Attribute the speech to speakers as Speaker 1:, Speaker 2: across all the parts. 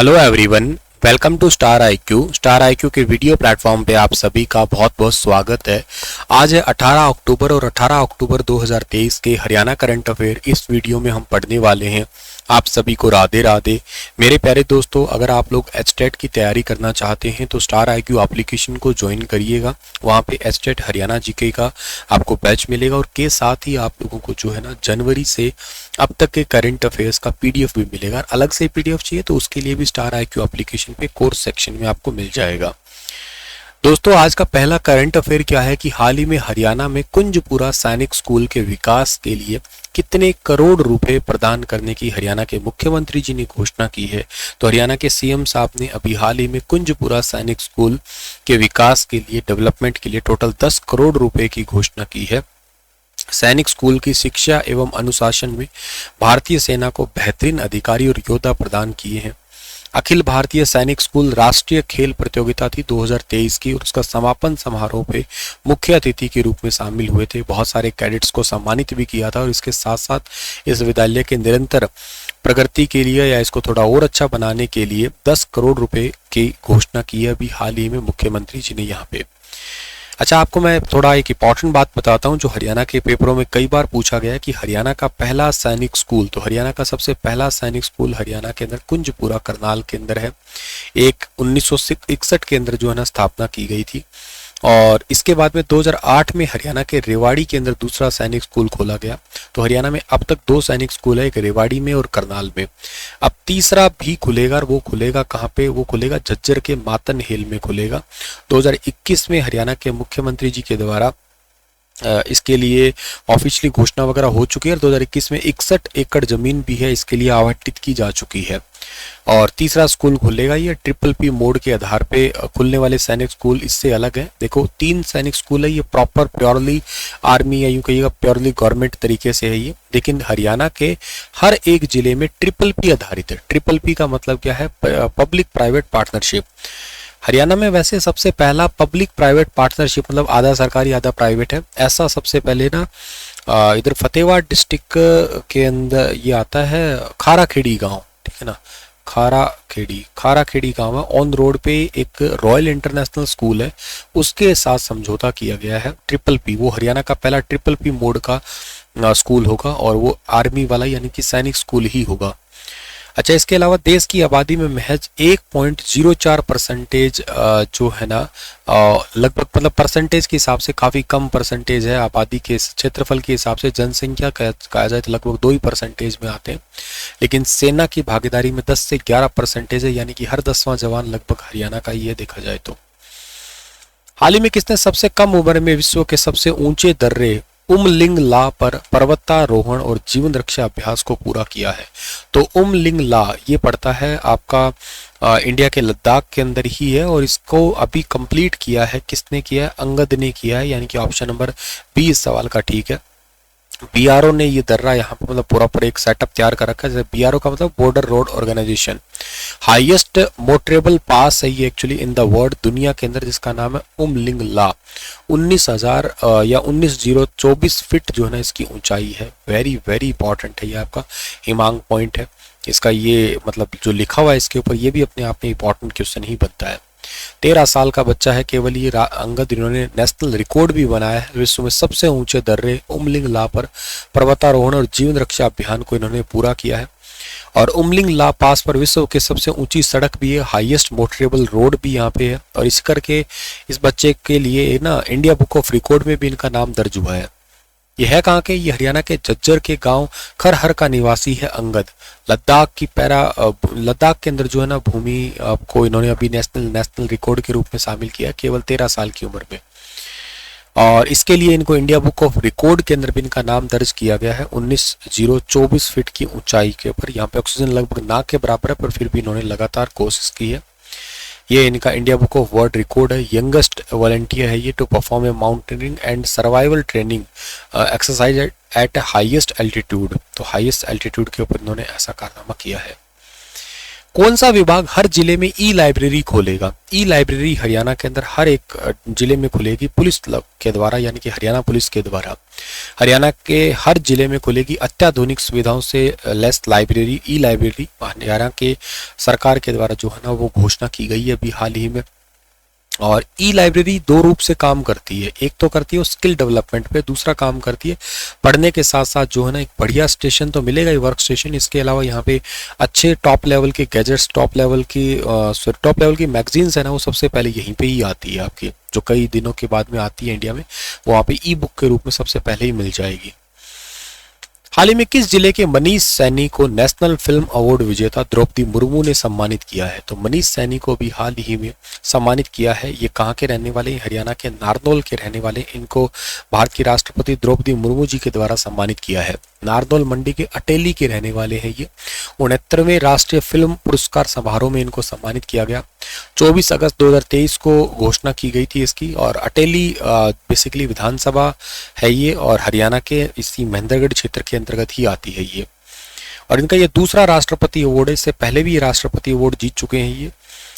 Speaker 1: Hello everyone, welcome to star IQ. Star IQ के video platform पे आप सभी का बहुत बहुत स्वागत है। आज है 18 अक्टूबर और 18 अक्टूबर 2023 के हरियाणा करंट अफेयर इस वीडियो में हम पढ़ने वाले हैं। आप सभी को राधे राधे। मेरे प्यारे दोस्तों, अगर आप लोग एचटेट की तैयारी करना चाहते हैं तो स्टार आईक्यू एप्लीकेशन को ज्वाइन करिएगा। वहाँ पे एचटेट हरियाणा जीके का आपको बैच मिलेगा और के साथ ही आप लोगों को जो है ना जनवरी से अब तक के करंट अफेयर्स का पीडीएफ भी मिलेगा। अलग से पीडीएफ चाहिए तो उसके लिए भी स्टार आईक्यू एप्लीकेशन पे कोर्स सेक्शन में आपको मिल जाएगा। दोस्तों, आज का पहला करंट अफेयर क्या है कि हाल ही में हरियाणा में कुंजपुरा सैनिक स्कूल के विकास के लिए कितने करोड़ रुपए प्रदान करने की हरियाणा के मुख्यमंत्री जी ने घोषणा की है। तो हरियाणा के सीएम साहब ने अभी हाल ही में कुंजपुरा सैनिक स्कूल के विकास के लिए, डेवलपमेंट के लिए टोटल 10 करोड़ रुपए की घोषणा की है। सैनिक स्कूल की शिक्षा एवं अनुशासन में भारतीय सेना को बेहतरीन अधिकारी और योद्धा प्रदान किए हैं। अखिल भारतीय सैनिक स्कूल राष्ट्रीय खेल प्रतियोगिता थी 2023 की और उसका समापन समारोह पे मुख्य अतिथि के रूप में शामिल हुए थे। बहुत सारे कैडेट्स को सम्मानित भी किया था और इसके साथ साथ इस विद्यालय के निरंतर प्रगति के लिए या इसको थोड़ा और अच्छा बनाने के लिए 10 करोड़ रुपए की घोषणा की है अभी हाल ही में मुख्यमंत्री जी ने यहाँ पे। अच्छा, आपको मैं थोड़ा एक इंपॉर्टेंट बात बताता हूँ जो हरियाणा के पेपरों में कई बार पूछा गया है कि हरियाणा का पहला सैनिक स्कूल, तो हरियाणा का सबसे पहला सैनिक स्कूल हरियाणा के अंदर कुंजपुरा करनाल के अंदर है। एक 1961 के अंदर जो है ना स्थापना की गई थी और इसके बाद में 2008 में हरियाणा के रेवाड़ी के अंदर दूसरा सैनिक स्कूल खोला गया। तो हरियाणा में अब तक 2 सैनिक स्कूल है, एक रेवाड़ी में और करनाल में। अब तीसरा भी खुलेगा और वो खुलेगा कहाँ पे? वो खुलेगा झज्जर के मातन हिल में खुलेगा। 2021 में हरियाणा के मुख्यमंत्री जी के द्वारा इसके लिए ऑफिशियली घोषणा वगैरह हो चुकी है और 2021 में 61 एकड़ जमीन भी है इसके लिए आवंटित की जा चुकी है। और तीसरा स्कूल खुलेगा, ये ट्रिपल पी मोड के आधार पे खुलने वाले सैनिक स्कूल इससे अलग है। देखो, 3 सैनिक स्कूल है, ये प्रॉपर प्योरली आर्मी या यूं कहिएगा प्योरली गवर्नमेंट तरीके से है ये, लेकिन हरियाणा के हर एक जिले में ट्रिपल पी आधारित है। ट्रिपल पी का मतलब क्या है? Public private partnership. हरियाणा में वैसे सबसे पहला पब्लिक प्राइवेट पार्टनरशिप मतलब आधा सरकारी आधा प्राइवेट है, ऐसा सबसे पहले ना इधर फतेहवाड़ डिस्ट्रिक्ट के अंदर ये आता है खाराखेड़ी गांव, ठीक है ना। खाराखेड़ी गांव है, ऑन रोड पे एक रॉयल इंटरनेशनल स्कूल है, उसके साथ समझौता किया गया है। ट्रिपल पी, वो हरियाणा का पहला ट्रिपल पी मोड का स्कूल होगा और वो आर्मी वाला यानी कि सैनिक स्कूल ही होगा। अच्छा, इसके अलावा देश की आबादी में महज 1.04% जो है ना लगभग मतलब परसेंटेज के हिसाब से काफ़ी कम परसेंटेज है। आबादी के क्षेत्रफल के हिसाब से जनसंख्या कहा जाए तो लगभग 2% में आते हैं, लेकिन सेना की भागीदारी में 10 से 11% है, यानी कि हर 10वां जवान लगभग हरियाणा का ही है देखा जाए तो। हाल ही में किसने सबसे कम उम्र में विश्व के सबसे ऊंचे दर्रे उमलिंग ला पर पर्वतारोहण और जीवन रक्षा अभ्यास को पूरा किया है? तो उमलिंग ला ये पड़ता है आपका इंडिया के लद्दाख के अंदर ही है और इसको अभी कंप्लीट किया है किसने किया है? अंगद ने किया है, यानी कि ऑप्शन नंबर बी इस सवाल का ठीक है। बीआरओ ने ये दर्रा यहाँ पे मतलब प्रॉपर एक सेटअप तैयार कर रखा है। बीआरओ का मतलब border road organisation. Highest motorable pass है ये एक्चुअली इन द वर्ल्ड दुनिया के अंदर, जिसका नाम है उमलिंग ला। 19,000 या 19,024 फीट जो है ना इसकी ऊंचाई है। वेरी वेरी इंपॉर्टेंट है, ये आपका हिमांग पॉइंट है इसका। ये मतलब जो लिखा हुआ है इसके ऊपर ये भी अपने आप में इंपॉर्टेंट क्वेश्चन ही बनता है। 13 साल का बच्चा है केवल ये अंगद, इन्होंने नेशनल रिकॉर्ड भी बनाया है। विश्व में सबसे ऊंचे दर्रे उमलिंग ला पर पर्वतारोहण और जीवन रक्षा अभियान को इन्होंने पूरा किया है। और उमलिंग ला पास पर विश्व के सबसे ऊंची सड़क भी है, हाईएस्ट मोटरेबल रोड भी यहाँ पे है। और इस करके इस बच्चे के लिए ना इंडिया बुक ऑफ रिकॉर्ड में भी इनका नाम दर्ज हुआ है। ये है कहाँ के? ये हरियाणा के झज्जर के गांव खरहर का निवासी है अंगद। लद्दाख के अंदर जो है ना भूमि को इन्होंने अभी नेशनल रिकॉर्ड के रूप में शामिल किया केवल 13 साल की उम्र में। और इसके लिए इनको इंडिया बुक ऑफ रिकॉर्ड के अंदर भी इनका नाम दर्ज किया गया है 19,024 फीट की ऊंचाई के ऊपर। यहाँ पे ऑक्सीजन लगभग ना के बराबर है, पर फिर भी इन्होंने लगातार कोशिश की है। ये इनका India book of world record है। यंगेस्ट वॉलंटियर है ये to perform a mountaining and survival training exercise at highest altitude. तो हाईएस्ट एल्टीट्यूड के ऊपर इन्होंने ऐसा कारनामा किया है। कौन सा विभाग हर जिले में ई लाइब्रेरी खोलेगा? ई लाइब्रेरी हरियाणा के अंदर हर एक जिले में खुलेगी पुलिस के द्वारा, यानी कि हरियाणा पुलिस के द्वारा हरियाणा के हर जिले में खुलेगी अत्याधुनिक सुविधाओं से लेस लाइब्रेरी, ई लाइब्रेरी हरियाणा के सरकार के द्वारा जो है ना वो घोषणा की गई है अभी हाल ही में। और ई लाइब्रेरी दो रूप से काम करती है, एक तो करती है स्किल डेवलपमेंट पे, दूसरा काम करती है पढ़ने के साथ साथ जो है ना एक बढ़िया स्टेशन तो मिलेगा ही, वर्क स्टेशन। इसके अलावा यहाँ पे अच्छे टॉप लेवल के गैजेट्स, टॉप लेवल की मैगजीन्स है ना वो सबसे पहले यहीं पे ही आती है आपकी, जो कई दिनों के बाद में आती है इंडिया में, वो वहाँ पे ई बुक के रूप में सबसे पहले ही मिल जाएगी। हाल ही में किस जिले के मनीष सैनी को नेशनल फिल्म अवार्ड विजेता द्रौपदी मुर्मू ने सम्मानित किया है? तो मनीष सैनी को भी हाल ही में सम्मानित किया है। ये कहाँ के रहने वाले? हरियाणा के नारनौल के रहने वाले। इनको भारत की राष्ट्रपति द्रौपदी मुर्मू जी के द्वारा सम्मानित किया है। नारनौल मंडी के अटेली के रहने वाले हैं ये। 69वें राष्ट्रीय फिल्म पुरस्कार समारोह में इनको सम्मानित किया गया। 24 अगस्त 2023 को घोषणा की गई थी इसकी। और अटेली बेसिकली विधानसभा है ये, और हरियाणा के इसी महेंद्रगढ़ क्षेत्र के अंतर्गत ही आती है ये। और इनका ये दूसरा राष्ट्रपति अवार्ड है, इससे पहले भी ये राष्ट्रपति अवार्ड जीत चुके हैं ये।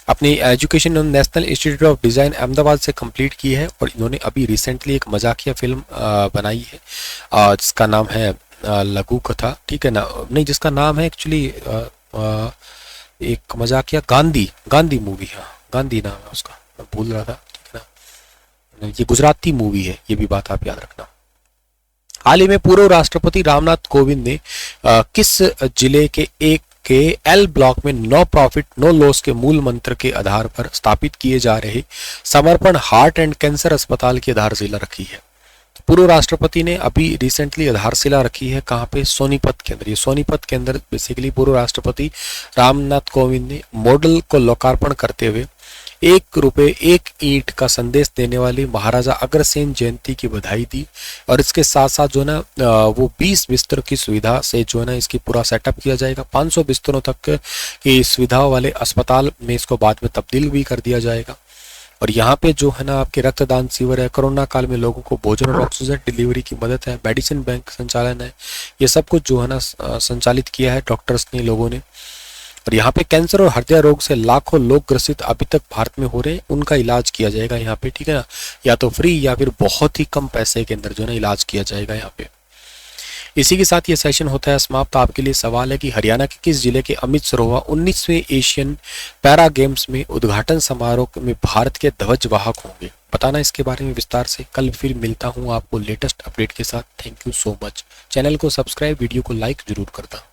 Speaker 1: अपनी education national institute of design Ahmedabad से कंप्लीट की है, और इन्होंने अभी रिसेंटली एक मजाकिया फिल्म बनाई है जिसका नाम है लघु कथा, ठीक है ना, नहीं जिसका नाम है एक्चुअली एक मजाकिया गांधी मूवी, हाँ गांधी नाम है उसका, मैं भूल रहा था, ठीक है ना, ये गुजराती मूवी है, ये भी बात आप याद रखना। हाल ही में पूर्व राष्ट्रपति रामनाथ कोविंद ने किस जिले के एक के एल ब्लॉक में नो प्रॉफिट नो लॉस के मूल मंत्र के आधार पर स्थापित किए जा रहे समर्पण हार्ट एंड कैंसर अस्पताल की आधारशिला रखी है? पूर्व राष्ट्रपति ने अभी रिसेंटली आधारशिला रखी है कहाँ पे? सोनीपत के अंदर। ये सोनीपत के अंदर बेसिकली पूर्व राष्ट्रपति रामनाथ कोविंद ने मॉडल को लोकार्पण करते हुए 1 रुपए 1 ईंट का संदेश देने वाली महाराजा अग्रसेन जयंती की बधाई दी। और इसके साथ साथ जो है ना वो 20 बिस्तर की सुविधा से जो है ना इसकी पूरा सेटअप किया जाएगा। 500 बिस्तरों तक की सुविधाओं वाले अस्पताल में इसको बाद में तब्दील भी कर दिया जाएगा। और यहाँ पे जो है ना आपके रक्तदान शिविर है, कोरोना काल में लोगों को भोजन और ऑक्सीजन डिलीवरी की मदद है, मेडिसिन बैंक संचालन है, ये सब कुछ जो है ना संचालित किया है डॉक्टर्स ने, लोगों ने। और यहाँ पे कैंसर और हृदय रोग से लाखों लोग ग्रसित अभी तक भारत में हो रहे हैं, उनका इलाज किया जाएगा यहाँ पे, ठीक है ना, या तो फ्री या फिर बहुत ही कम पैसे के अंदर जो है ना इलाज किया जाएगा यहाँ पे। इसी के साथ ये सेशन होता है समाप्त। आपके लिए सवाल है कि हरियाणा के किस जिले के अमित सरोहा 19वें एशियन पैरा गेम्स में उद्घाटन समारोह में भारत के ध्वजवाहक होंगे? बताना इसके बारे में विस्तार से। कल फिर मिलता हूँ आपको लेटेस्ट अपडेट के साथ। Thank you so much. Channel को सब्सक्राइब, वीडियो को लाइक जरूर करना।